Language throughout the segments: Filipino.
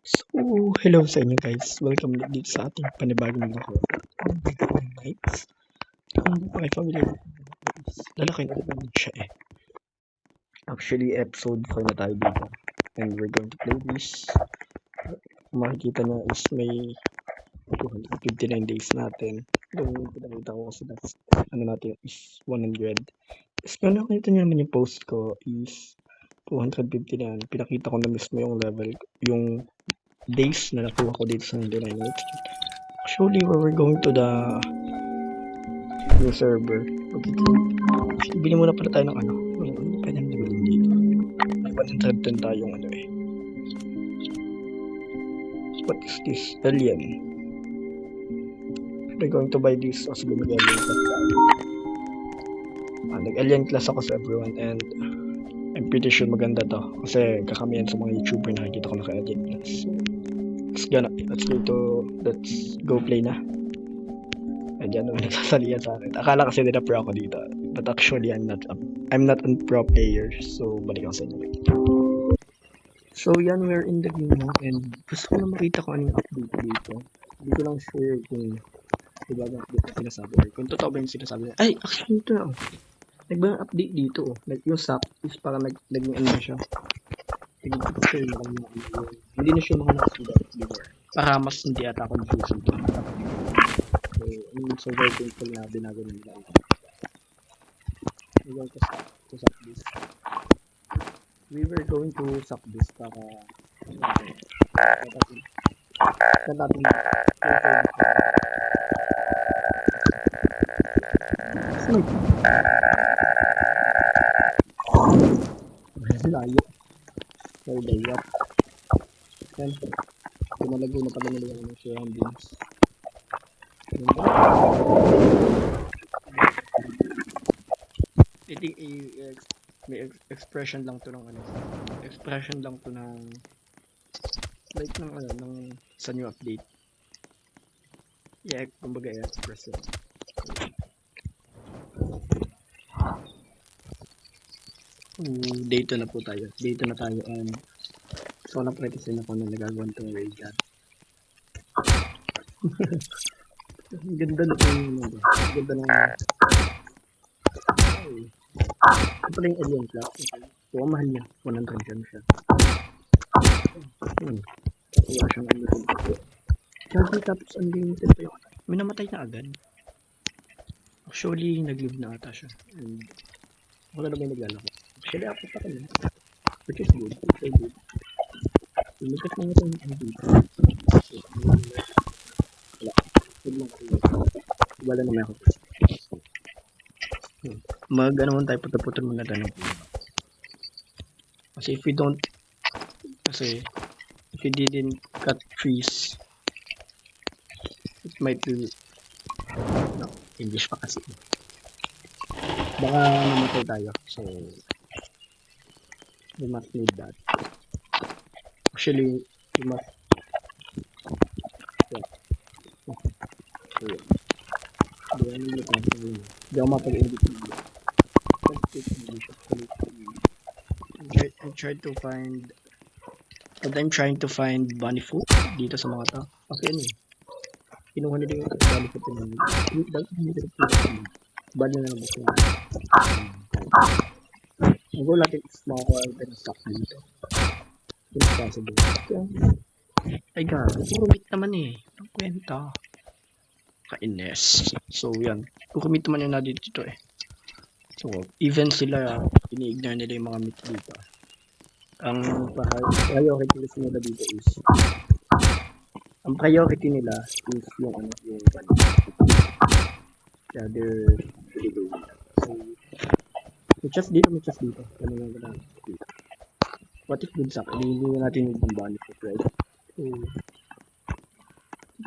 So, hello sa inyo guys. Welcome ulit dito sa ating panibagong laro. Ang Bitcoin Nights. Kung hindi pa kayo familiar with this, lalaki na naman siya eh. Actually, episode 4 na tayo dito. And we're going to play this. Kung makikita nyo is may 259 days natin. Yung pinakita ko kasi that's, natin is 100. Is kung nakita nyo naman yung post ko is 250 na yan. Pinakita ko na mismo yung level, yung days na nakuha ko dito sa 99 minutes. Actually, we're going to the new server. Okay. Bili muna pala tayo ng ano. Pwede na bilhin dito. May 110 tayong ano eh. What is this? Alien. We're going to buy this as bumili alien class. Nag-alien class ako sa everyone and I'm pretty sure maganda to. Kasi kakamihan sa mga YouTuber na nakikita ko naka-alien class. So, let's go play na. Diyan naman nagsasalihan sa akin. Akala kasi nila pro ako dito. But actually, I'm not a pro player. So, balik ako sa inyo. So, yan, we're in the game now. And gusto ko na makita kung anong update dito. Hindi ko lang sure kung diba na update na sinasabi. Or kung totoo ba yung sinasabi na. Ay, actually ito na. Nagbang update dito. Like, yung SAP is parang naging ano na siya. Hindi na siya makalakas before. Para mas hindi ata ako confused. So, I'm so very thankful na binago nila. We were going to suck this. We were going to suck this para natin layo. Very layo. Yan. Pinalagay na pala nila yung surroundings. I think may expression lang to ng ano. Expression lang to ng like ng ano ng sa new update. Yeah, kumbaga expression. Dito na po tayo. Dito na tayo and so na-practice na ako na nagagawin itong raid gun. Ang ganda na ito yung ano. Ang ganda na ito pala yung alien class. So, mahal niya. 100 gun siya. Wala siyang unlimited. Charging tapos unlimited pa yung may namatay na agad. Actually, nag-live na ata siya. And wala na may naglalako. Actually, ako pa kanya. Which is good. It's good. Lumikat na ito yung dito. Wala naman ako. Mag-ano muna tayo, puto-puto muna tayo ng puno. Kasi if you didn't cut trees, it might be, no, English pa kasi. Baka namatay tayo, so, we must need that. Actually, we must, Hindi ako mapag-edit video. I'm trying to find bunny food dito sa mga tao. Kasi ano eh. Kinuha nila yung bunny food na yun. Bali na naman siya. Ang goal natin is makakuha ng stock dito. It's possible. Ay gabi, puro meat naman eh. Ang kwenta. Kainis. So yan. Kukumit naman yun na dito eh. So, even sila, ini-ignore nila yung mga meat dito. Ang priority nila dito is yung ano, yung bunny. Yeah, they're really good. So, may chest dito. Ano lang ba dito? What if good sack? Hindi natin yung bunny food, right? So,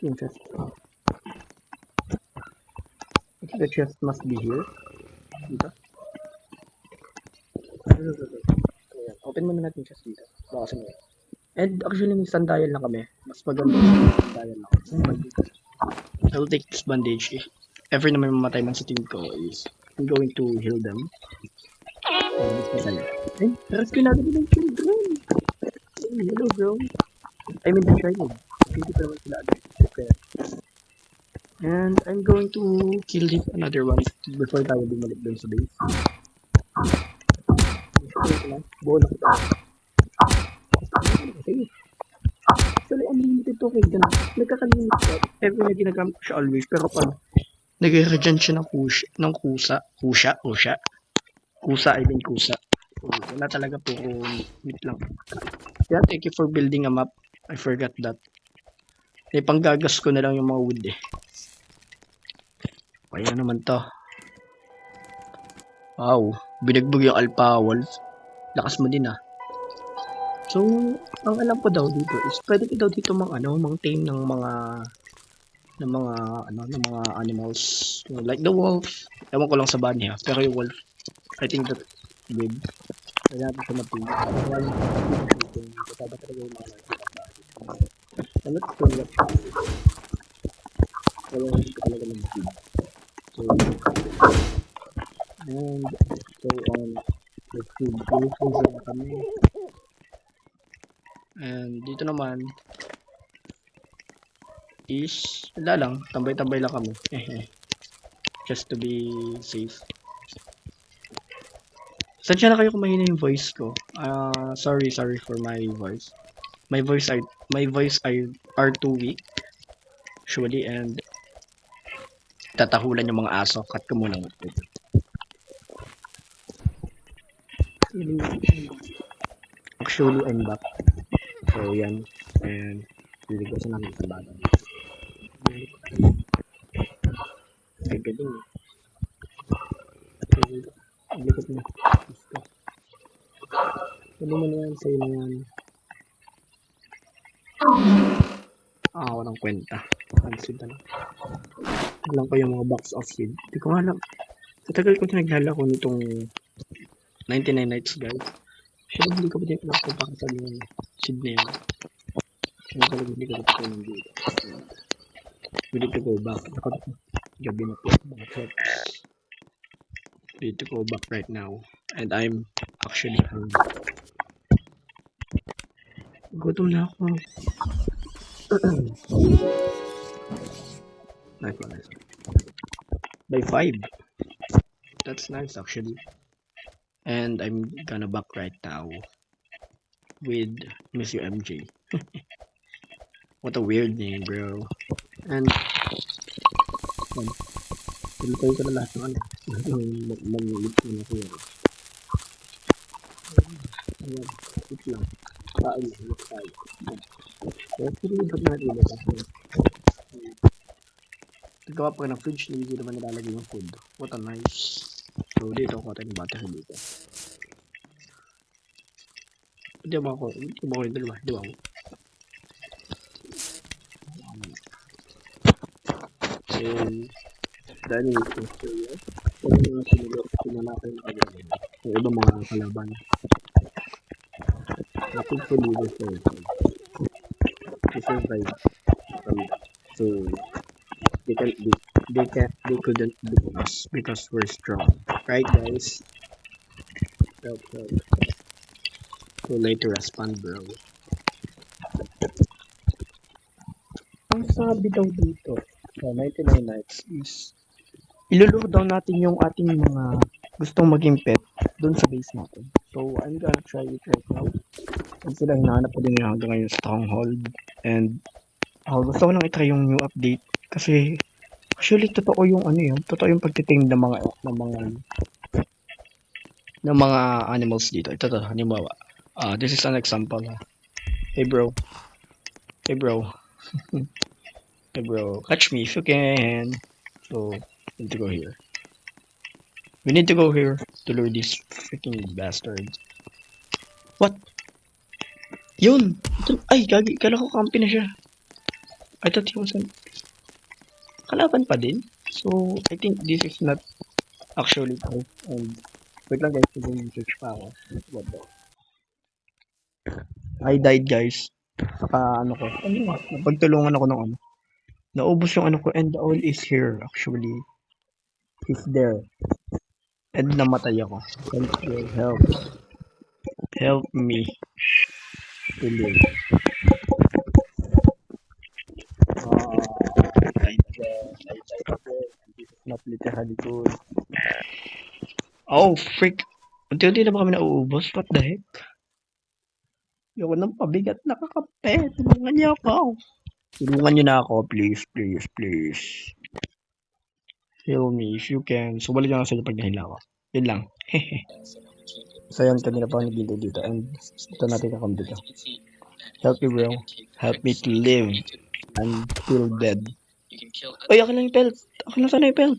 yung chest. The chest must be here. Dito. Open muna natin chest dito. Baka sa mga. And actually, may sandayan na kami. Mas maganda yung sandayan na kami. I'll take this bandage. If ever na may mamatay man sa team ko is I'm going to heal them. Rescue natin yung children. Hello, bro. I mean, the training. Hindi pa naman sila prepare. And I'm going to kill this another one before tayo bumalik dun sa base. Bola ko tayo. Sige. Actually, unlimited to kill dyan. Nagkakalimit siya. Every na ginagamit ko siya always. Pero pag nag-regen siya ng kusa, I mean kusa. So, wala talaga puro meat lang. Yeah, thank you for building a map. I forgot that. Panggagas ko na lang yung mga wood eh. Kaya naman to. Wow, binagbog yung alpha wolf. Lakas mo din ah. So, ang alam ko daw dito is pwede ka daw dito mang tame ng mga animals like the wolf. Ewan ko lang sa bunny ha. Pero yung wolf, I think that's good. Kaya natin siya mapili. Kasama talaga yung mga I'm not sure what to do. Kaya hindi ko talaga mag-feed. So, and so on. Let's see. Freezer na kami. And dito naman is wala lang. Tambay-tambay lang kami. Just to be safe. Sansya na kayo kung mahina yung voice ko. Sorry for my voice. My voice are too weak. Usually, and tatahulan yung mga aso. Cut ko muna. Actually, I'm back. So, yan. And, hindi ko sa namin sa badan. Ay, galing. Ang likot na. Sabi mo na yan, sa'yo na yan. Walang kwenta. Pansin na lang. Alam ko yung mga box of seed. Hindi ko alam. Sa tagal ko naglalako nitong 99 nights, guys. Siyempre, hindi ko pa din pinapunta sa yung seed na yan. Kaya talaga hindi ko pa ng dito. We need to go back. Gabi na po. We need to go back right now. And I'm actually hungry. Gutom na ako. Nice one. By 5. That's nice actually. And I'm gonna back right now with Miss MJ. What a weird name, bro. And ilipay ko na lahat ng ano. Manulit ko na siya. Ayan, wait lang. Kain lang, kain. Kaya pinilipad natin ito kasi nagawa pa ng fridge, hindi naman nilalagay yung food. What a nice. So dito ako tayo ng battery dito. Hindi ba ako yung dalawa? Di ba ako? And dahil ito serious, kung mga sinalakay na kagawin yung ibang mga kalaban. Hopefully they survive. So they couldn't beat us because we're strong. Right guys? So late to respond, bro. Ang sabi daw dito sa 99 nights is ilulure daw natin yung ating mga gustong maging pet doon sa base natin. So I'm gonna try it right now. And sila hinahanap ko din yung hanggang ngayon stronghold. And gusto ko lang itry yung new update kasi actually totoo yung totoo yung pagtitame ng mga animals dito. Ito halimbawa. This is an example. Hey bro. Hey bro, catch me if you can. So, we need to go here. We need to go here to lure these freaking bastards. What? Yun! Ay, gagi. Kala ko kampi na siya. I thought he was kalaban pa din. So, I think this is not actually true. And, wait lang guys, mag-search pa ako. What the? I died guys. Saka ko. Napagtulungan ako ng naubos yung ko and the owl is here actually. He's there. And namatay ako. Thank you. Help me. To live. Literally good. Oh, freak. Unti-unti na ba kami nauubos? What the heck? Ayoko ng pabigat na kakape. Tulungan niyo ako. Tulungan niyo na ako, please, please, please. Heal me if you can. So, balik lang sa inyo pag nahila ako. Yun lang. So, yan, kanina pa ako nag-intay dito. And, ito natin kakam dito. Help me, bro. Help me to live until dead. Ay, akin lang yung pelt. Akin lang sana yung pelt.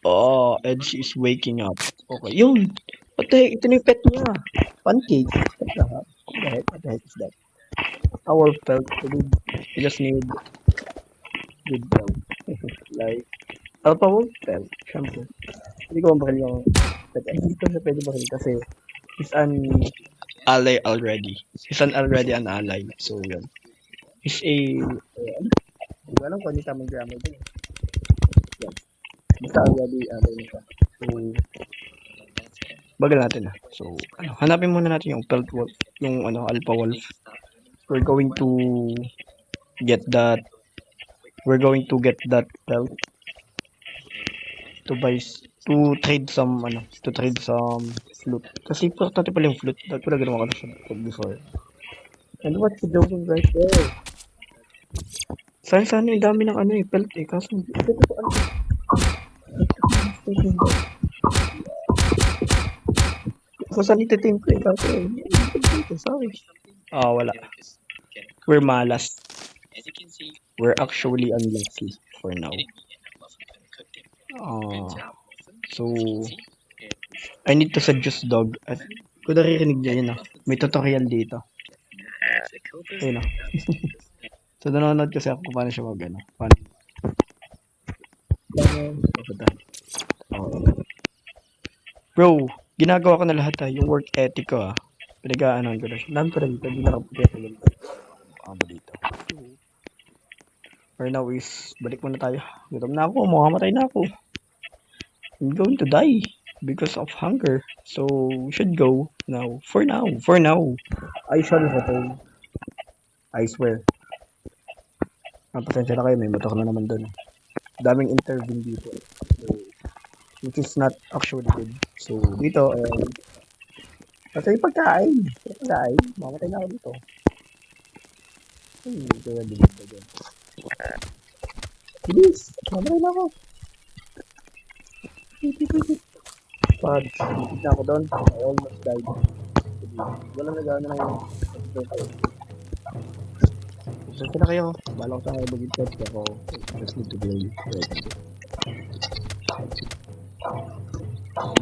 Oh, and she is waking up. Okay, yun. What the heck? Ito na yung pet niya. Pancake. What the heck? What the heck is that? Our pelt. We just need good pelt. Like, Alpha Wolf pelt. Shampoo. Hindi ko mabakil yung pet. Ay, hindi ko siya pwede bakil kasi he's an ally already. He's already an ally. So, yun. He's a... ano? Hindi ko alam kung ano yung tamang grammar din. Yan. Basta already ally na siya. So, bagal natin ah. So, hanapin muna natin yung pelt wolf, yung alpha wolf. We're going to get that pelt to trade some flute. Kasi importante pala yung flute. Dahil pala ginawa ko na siya before. And what's the doing right there? Sana yung dami ng pelt eh. Kaso ito So, saan ititim ko eh? Kaso sorry. Wala. We're malas. We're actually unlucky for now. So, I need to seduce dog. At kung naririnig niya yun may tutorial dito. Ayun So, nanonood kasi ako kung paano siya paano. Bro, ginagawa ko na lahat yung work ethic ko Pinag-aanon ko na siya. Dami ko na dito, hindi nakapagkaya ko lang. Dito. For now is, balik muna tayo. Gutom na ako, makamatay na ako. I'm going to die because of hunger. So, we should go now. For now. I shall return. I swear. Pasensya na kayo, may motor na naman doon. Daming intervene dito. So, which is not actually good. So, dito, kasi pagkain. Mamatay na ako dito. Kaya bilis ka dyan. Bilis! Mamatay na ako. Pag bilis na ako doon, I almost died. Walang nagawa na yung Saan na kayo? Balang sa kayo mag-intend ako. Just need to be ready.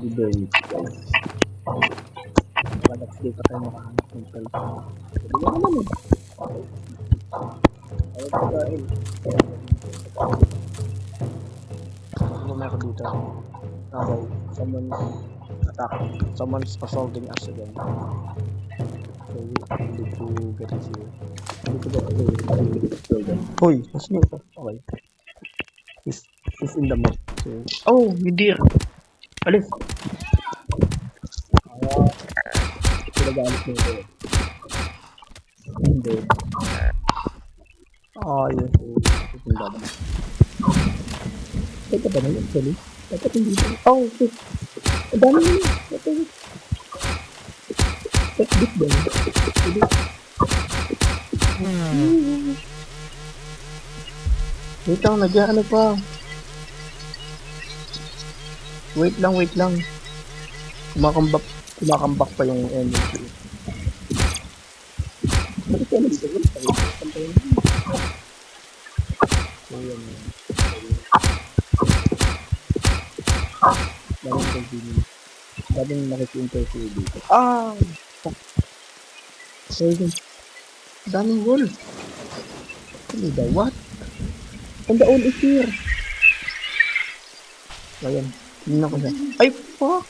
Be very guys. Next day pa tayo makahanap ng cellphone. Sabi nga naman Ayaw pagkain. Ano ako dito? Okay. Someone's assaulting us again. So we need to get it here. Hoy, nasa nyo ito? Okay. He's in the map. So, you dear! Alis! Pinag-aalis mo ito. Hindi. Yes. It's in the map. Teka ba na yun, actually? Dapat hindi ito. Shit! Ang dami nyo! That's big ba yun? Wait lang, nagyan pa. Wait lang. Kumakambak pa yung energy. Bakit ka nandito? So, yan. Daming nakiki-interview dito. Daming wolf. What? And the old is here. Ayan. Hindi ko siya. Ay, fuck!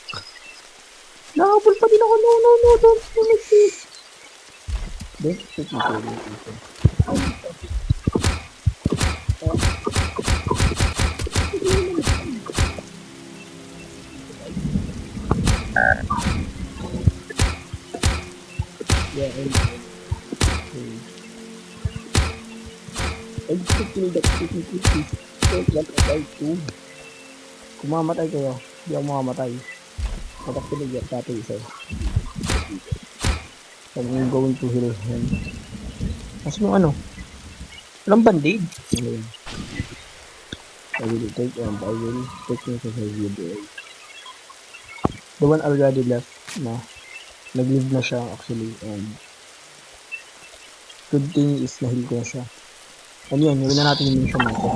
Nakabol pa din ako. No. Don't make this. Don't shoot me. Yeah, I just feel that don't want to die too. Kung mamatay kayo, hindi ako mamamatay. Matapilog yan dati isa. So, I'm going to heal him. Kasi yung ano, walang band-aid. Ayun. I will take him to his video. The one already left na. Nag-leave na siya actually. And good thing is na-heal ko na siya. Ano yan, yun na natin yung mission natin.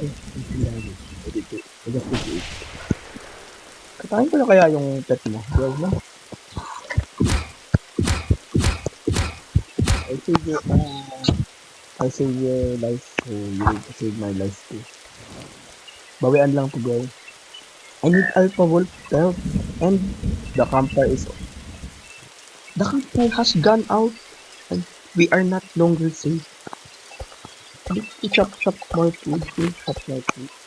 Ay, I just did it. Katayin ko na kaya yung pet mo. Well, no? I save your life, so you need to save my life too. Bawian lang to bro. I need Alpha Wolf help, and the campfire has gone out, and we are not longer safe. We chop more food,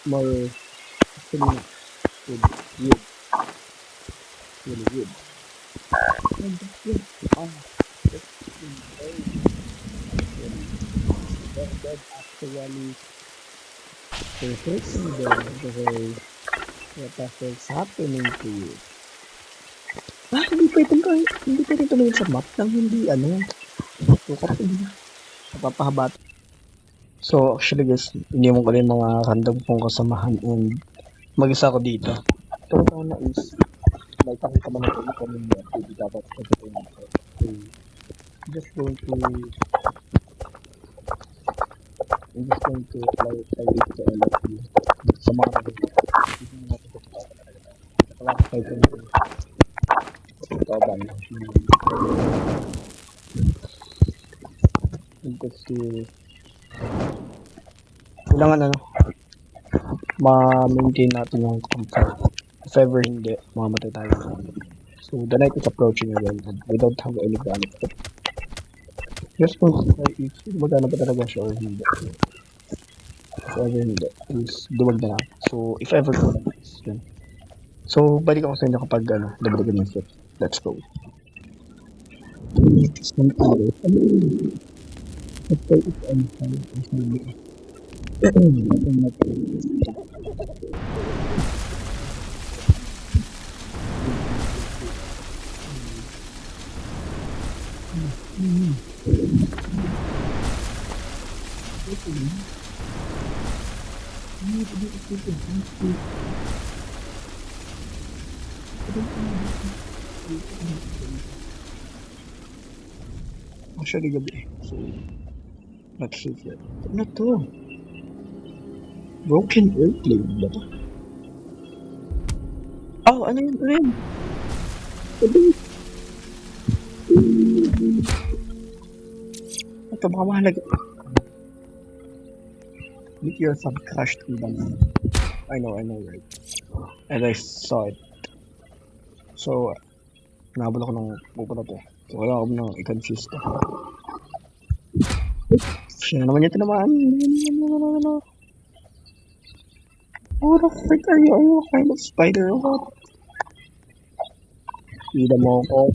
more food, good. Really good. And that's good. That actually perfecting the way what is happening to you. Hindi pwedeng tumingin sa map nang hindi sukat hindi napapahabat. So actually guys, hindi mo ko rin mga random kong kasamahan and mag-isa ko dito. Ito sana is like pakita mo na ito kung ano yung activity dapat sa ito nito. So just going to apply it to all of you. Sa mga nagagawa. Hindi mo natin ito nakakasay ko nito. Ito ba na? Kasi kailangan ma-maintain natin yung comfort. If ever hindi, mamamatay tayo. So the night is approaching again and we don't have any plan. Just kung if magana ba talaga siya or hindi. If ever hindi, is duwag na lang. So if ever ko yun. So balik ako sa inyo kapag dabalikan yung ship. Let's go. Actually gabi. So let's see here. Ano to? Broken Earthling ba to? Oh, ano yun? Ito baka mahalaga. Meteors have crashed through them. I know, right? And I saw it. So, nabala ko ng pupunta to. So, wala ako nang i-confuse to. Siya naman yung tinamaan. What the frick are you? Are you a kind of spider or what? Ida mo ako.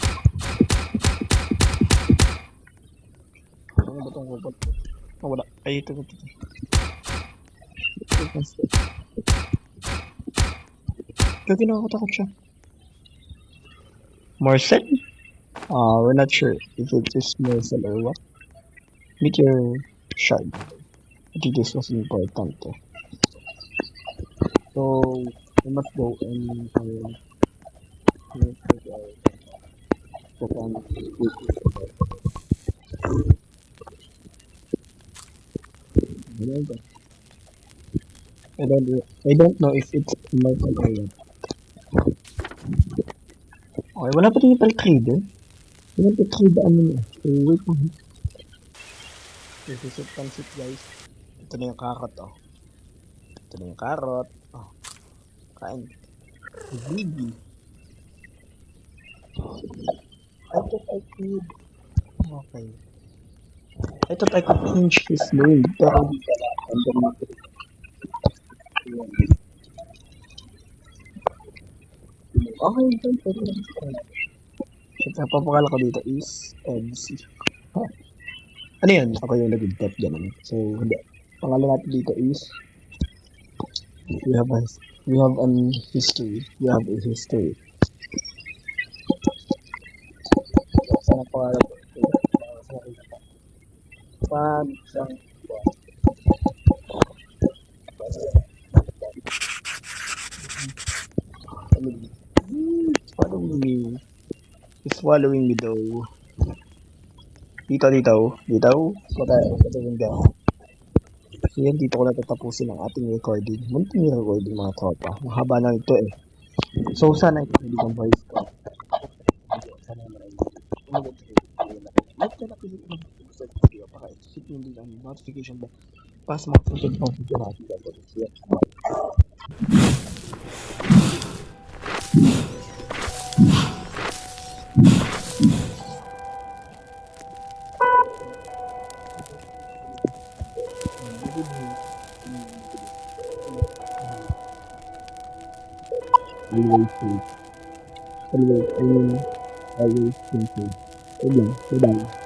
Ano ba itong robot? Oh, wala. Ay, ito. Gagi nakakatakot siya. Marcel? We're not sure if it is Marcel or what. Meteor shard. I think this was important. So, we must go and I don't know if it's Marcel or what. Okay, wala pa rin yung pal-trader. Wala pa trade So, wait mo. This is it, pansit guys. Ito na yung carrot, oh. Ito na yung carrot. Oh. Kain. Baby. I thought I could. Okay. I thought I could change his name. Pero hindi pala. Okay, don't papakala ko dito is MC. Huh? Ano yan? Ako yung nag-tap dyan. So, hindi. Pangalan natin dito is We have a we have an history. We have a history. Sana pangarap ko. Sa makita pa. Pag isang following me. He's following me though. Dito, dito. Dito. Following ka. So yan, dito ko natatapusin ang ating recording. Munting recording mga tropa. Mahaba na ito eh. So sana ito hindi kong voice ko. Sana naman ay like ka na kasi kung gusto ng video para isip nyo din ang notification ba para sa mga susunod pang video natin gagawin. So yan. Always safe. Always, I mean, always think safe. Bye-bye.